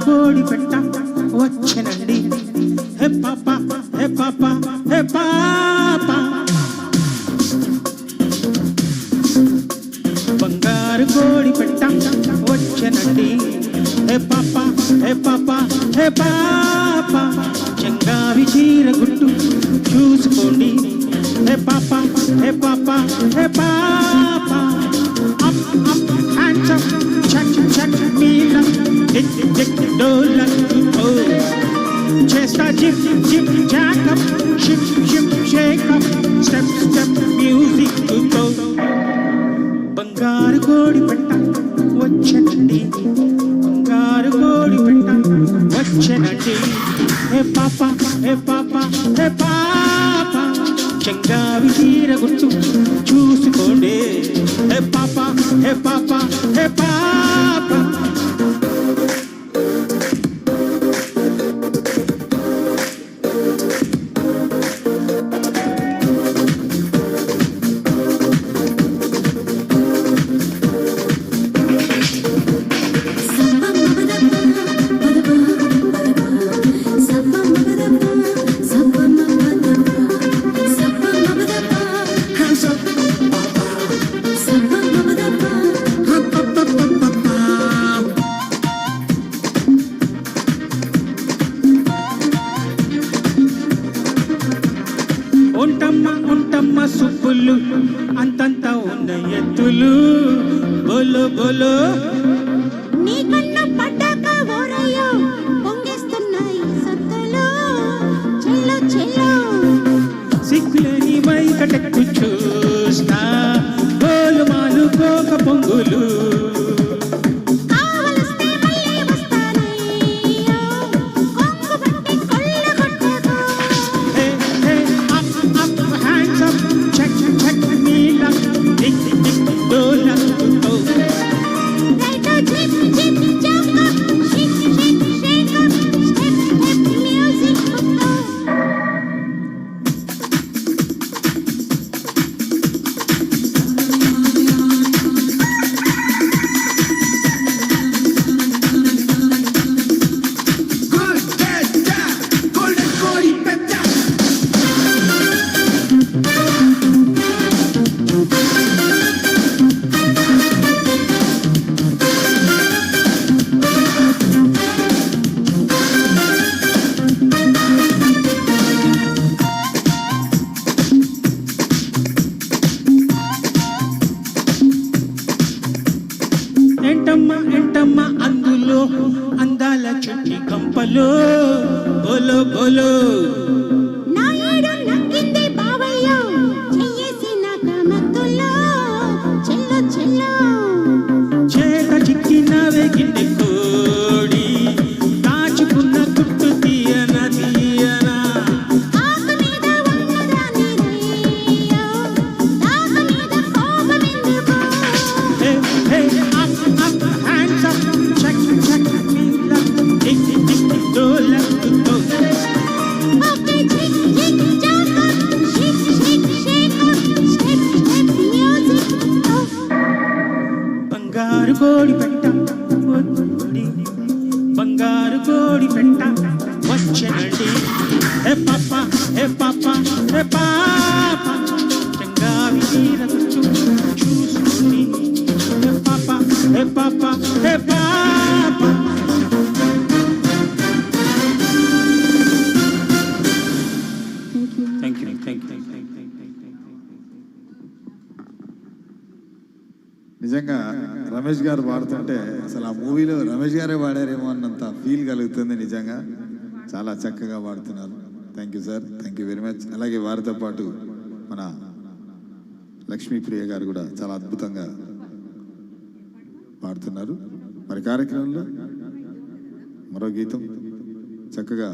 కోడి పెట్ట వచ్చనండి. హే పాప హే పాప హే పాప, బంగారు కోడి పెట్ట వచ్చనండి. హే పాప హే పాప హే పాప, చెంగావి చీర గుట్టు చూసుకోండి. హే పాప హే పాప హే పాప, అప్ అప్ హ్యాండ్స్ అప్, చక్ చక్ నీలం, టిక్ టిక్ డోలక్, ఓ చేస్తా zip zip జాకప్, ship ship shake up, step step music తో. బంగారు కోడి పెట్ట వచ్చనండి, బంగారు కోడి పెట్ట వచ్చనండి. హే పాప హే పాప హే పాప, చెంగావి చీర గుర్తు చూసుకోండి. హే పాప హే పాప హే పాప, ఉంటమ్మ ఉంటమ్మ సుబ్బులు అంతంత ఉన్న ఎత్తులు, బోలో బోలో నీ కన్ను పడ్డాక ఓరయ్యో పొంగేస్తున్నాయి సత్తులు, చెల్లో చెల్లో సిగ్గులేని వైకటెక్కు చూస్తా, బోలు మాలుకోక పొంగులు. కావలిస్తే మళ్ళీ వస్తానయ్యో, కొంగు పట్టి కొల్లగొట్టకు. Hey hey up up hands up, check check నీలం, tick tick dholak, oh right zip zip jack up, షిక్ షిక్ షేకప్, స్టెప్ స్టెప్ మ్యూజిక్ తో. ఎంటమ్మ ఎంటమ్మ అందులో అందాల చుట్టి కంపలో, బోలో బోలో నా ఏడు నక్కింది బావయ్యో, చెయ్యేసి నా కమత్తులో, చెల్లో చెల్లో చేత చిక్కినవే గిన్నె కోడి, దాచుకున్న గుట్టు తీయన తీయన. ఆకు మీద ఉన్నదాని రయ్యో, దాక మీద కోపమెందుకు. Hey hey up up hands up, check check నీలం, టిక్ టిక్ డోలక్, తో ఓకే జిక్ జిక్ జాకప్, షిక్ షిక్ షేకప్, స్టెప్ స్టెప్ మ్యూజిక్ తో. బంగారు కోడి పెట్ట వచ్చి, బంగారు కోడి పెట్ట వచ్చనండి. హే పాప హే పాప హే పాప, చెంగావి చీర గుర్తు చూసుకోండి. హే పాప హే పాప హే పాప. Thank you thank you. నిజంగా రమేష్ గారు పాడుతుంటే అసలు ఆ మూవీలో రమేష్ గారే పాడారేమో అన్నంత ఫీల్ కలుగుతుంది. నిజంగా చాలా చక్కగా పాడుతున్నారు. Thank you sir, thank you very much. అలాగే వారితో పాటు మన లక్ష్మీప్రియ గారు కూడా చాలా అద్భుతంగా పాడుతున్నారు. మరి కార్యక్రమంలో మరో గీతం చక్కగా